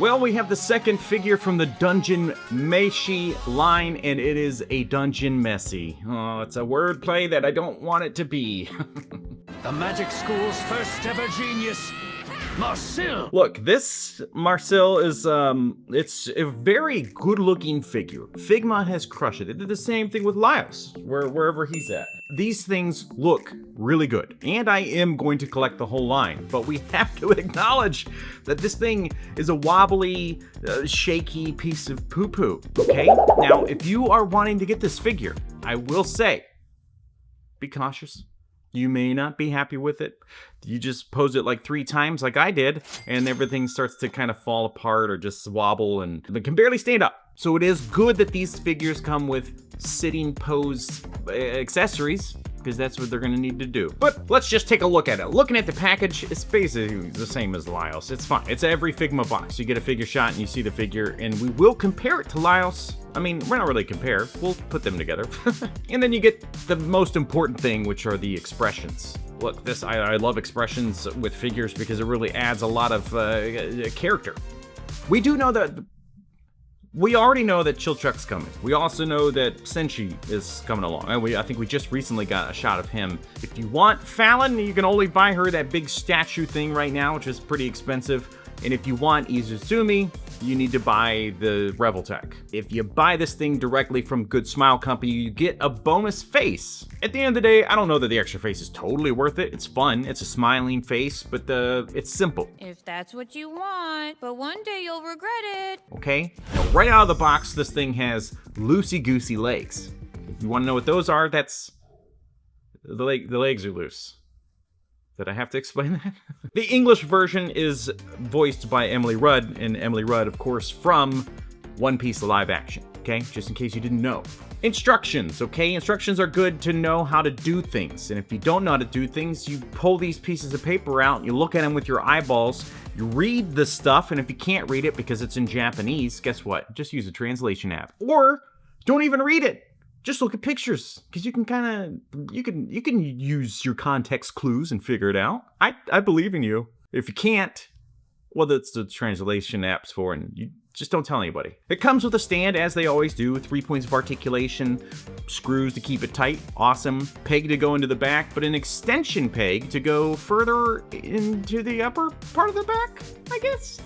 Well, we have the second figure from the Dungeon Meshi line, and it is a Dungeon Meshi. Oh, it's a wordplay that I don't want it to be. The magic school's first ever genius, Marcille. Look, this Marcille is, it's a very good-looking figure. Figma has crushed it. They did the same thing with Laios, wherever he's at. These things look really good, and I am going to collect the whole line, but we have to acknowledge that this thing is a wobbly, shaky piece of poo-poo, okay? Now, if you are wanting to get this figure, I will say, be cautious. You may not be happy with it. You just pose it like 3 times like I did, and everything starts to kind of fall apart or just wobble and it can barely stand up. So it is good that these figures come with sitting pose accessories, because that's what they're gonna need to do. But let's just take a look at it. Looking at the package, it's basically the same as Laios. It's fine. It's every Figma box. You get a figure shot and you see the figure, and we will compare it to Laios. I mean, we're not really compare. We'll put them together. And then you get the most important thing, which are the expressions. Look, I love expressions with figures because it really adds a lot of character. We already know that Chilchuck's coming. We also know that Senshi is coming along. And I think we just recently got a shot of him. If you want Fallon, you can only buy her that big statue thing right now, which is pretty expensive. And if you want Izuzumi, you need to buy the Reveltech. If you buy this thing directly from GoodSmile Company, you get a bonus face. At the end of the day, I don't know that the extra face is totally worth it. It's fun, it's a smiling face, but it's simple. If that's what you want, but one day you'll regret it. Okay, now right out of the box, this thing has loosey-goosey legs. If you wanna know what those are, that's, the legs are loose. Did I have to explain that? The English version is voiced by Emily Rudd, and Emily Rudd, of course, from One Piece live action, okay? Just in case you didn't know. Instructions, okay? Instructions are good to know how to do things, and if you don't know how to do things, you pull these pieces of paper out, you look at them with your eyeballs, you read the stuff, and if you can't read it because it's in Japanese, guess what? Just use a translation app. Or, don't even read it. Just look at pictures, because you can you can use your context clues and figure it out. I believe in you. If you can't, well, that's the translation apps for, and you just don't tell anybody. It comes with a stand, as they always do, 3 points of articulation, screws to keep it tight, awesome, peg to go into the back, but an extension peg to go further into the upper part of the back, I guess?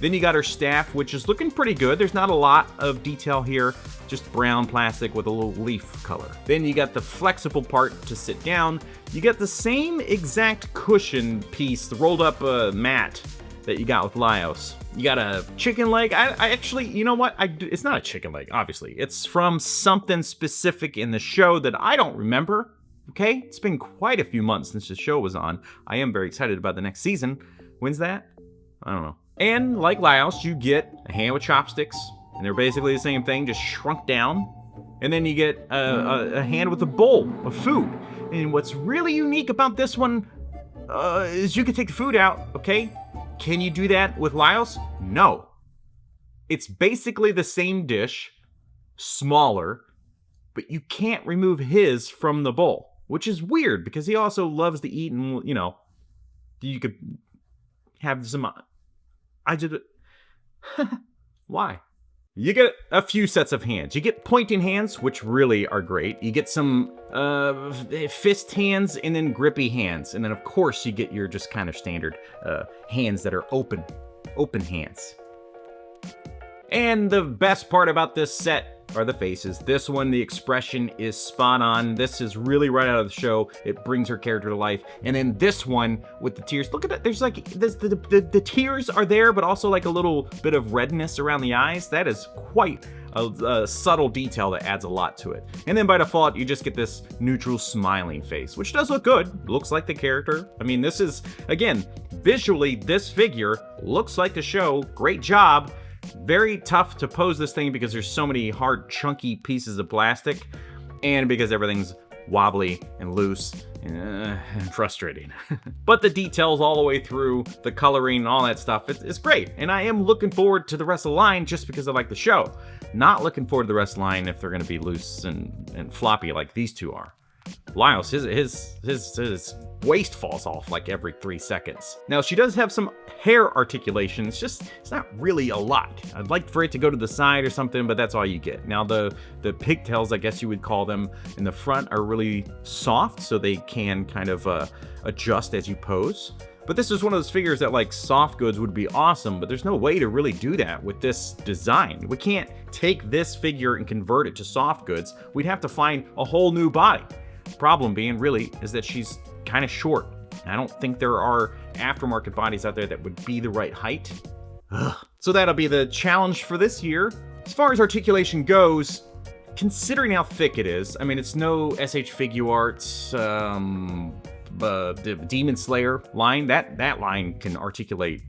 Then you got her staff, which is looking pretty good. There's not a lot of detail here, just brown plastic with a little leaf color. Then you got the flexible part to sit down. You got the same exact cushion piece, the rolled up mat that you got with Laios. You got a chicken leg. I actually, you know what? It's not a chicken leg, obviously. It's from something specific in the show that I don't remember, okay? It's been quite a few months since the show was on. I am very excited about the next season. When's that? I don't know. And like Laios, you get a hand with chopsticks, and they're basically the same thing, just shrunk down. And then you get a hand with a bowl of food. And what's really unique about this one is you can take the food out, okay? Can you do that with Laios? No. It's basically the same dish, smaller, but you can't remove his from the bowl, which is weird because he also loves to eat and, you know, you could have some... I did it. Why? You get a few sets of hands. You get pointing hands, which really are great. You get some fist hands and then grippy hands. And then, of course, you get your just kind of standard hands that are open hands. And the best part about this set are the faces. This one, the expression is spot on. This is really right out of the show. It brings her character to life. And then this one with the tears. Look at that. There's like, the tears are there, but also like a little bit of redness around the eyes. That is quite a subtle detail that adds a lot to it. And then by default, you just get this neutral smiling face, which does look good. Looks like the character. I mean, this is, again, visually, this figure looks like the show. Great job. Very tough to pose this thing because there's so many hard, chunky pieces of plastic, and because everything's wobbly and loose and frustrating. But the details all the way through, the coloring and all that stuff, it's great. And I am looking forward to the rest of the line just because I like the show. Not looking forward to the rest of the line if they're going to be loose and floppy like these two are. Laios, his waist falls off like every 3 seconds. Now, she does have some hair articulation. It's not really a lot. I'd like for it to go to the side or something, but that's all you get. Now, the pigtails, I guess you would call them, in the front are really soft, so they can kind of adjust as you pose. But this is one of those figures that, like, soft goods would be awesome, but there's no way to really do that with this design. We can't take this figure and convert it to soft goods. We'd have to find a whole new body. Problem being, really, is that she's kind of short. I don't think there are aftermarket bodies out there that would be the right height. Ugh. So that'll be the challenge for this year. As far as articulation goes, considering how thick it is, I mean, it's no SH Figuarts, the Demon Slayer line. That line can articulate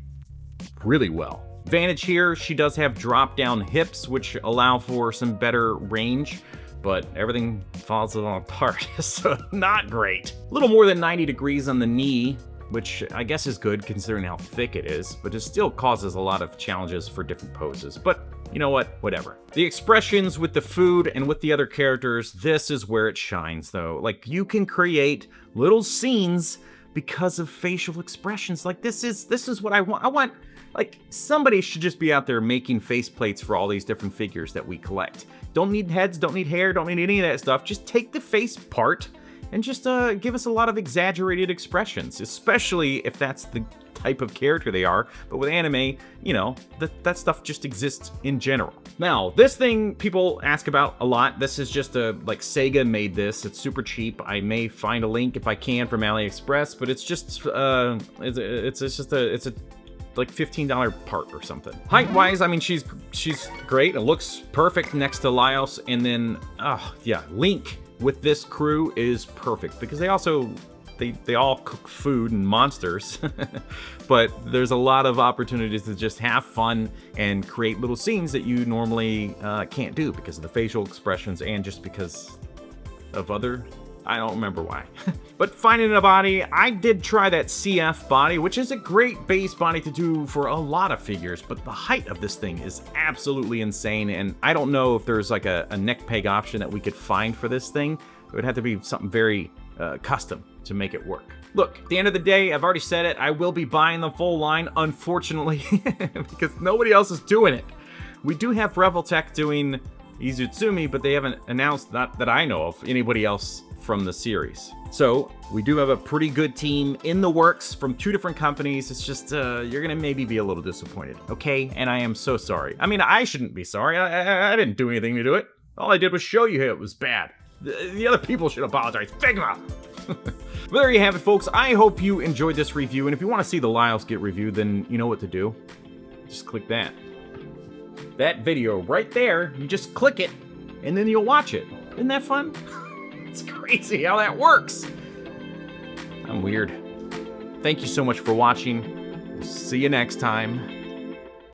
really well. Advantage here, she does have drop-down hips, which allow for some better range, but everything falls apart, so not great. A little more than 90 degrees on the knee, which I guess is good considering how thick it is, but it still causes a lot of challenges for different poses. But you know what? Whatever. The expressions with the food and with the other characters, this is where it shines, though. Like, you can create little scenes because of facial expressions. Like, this is what I want. I want, like, somebody should just be out there making faceplates for all these different figures that we collect. Don't need heads, don't need hair, don't need any of that stuff. Just take the face part and just give us a lot of exaggerated expressions, especially if that's the type of character they are. But with anime, you know, that stuff just exists in general. Now, this thing people ask about a lot. This is just like Sega made this. It's super cheap. I may find a link if I can from AliExpress, but it's just it's a like $15 part or something. Height-wise, I mean, she's great. It looks perfect next to Laios, and then yeah, Link with this crew is perfect because they all cook food and monsters, but there's a lot of opportunities to just have fun and create little scenes that you normally can't do because of the facial expressions and just because of other, I don't remember why. But finding a body, I did try that CF body, which is a great base body to do for a lot of figures, but the height of this thing is absolutely insane, and I don't know if there's like a neck peg option that we could find for this thing. It would have to be something very custom to make it work. Look, at the end of the day, I've already said it, I will be buying the full line, unfortunately, because nobody else is doing it. We do have Reveltech doing Izutsumi, but they haven't announced, not that I know of, anybody else from the series. So we do have a pretty good team in the works from 2 different companies. It's just, you're gonna maybe be a little disappointed, okay? And I am so sorry. I mean, I shouldn't be sorry. I didn't do anything to do it. All I did was show you it was bad. The other people should apologize. Figma! But there you have it, folks. I hope you enjoyed this review, and if you want to see the Laios get reviewed, then you know what to do. Just click that. That video right there, you just click it, and then you'll watch it. Isn't that fun? It's crazy how that works. I'm weird. Thank you so much for watching. We'll see you next time.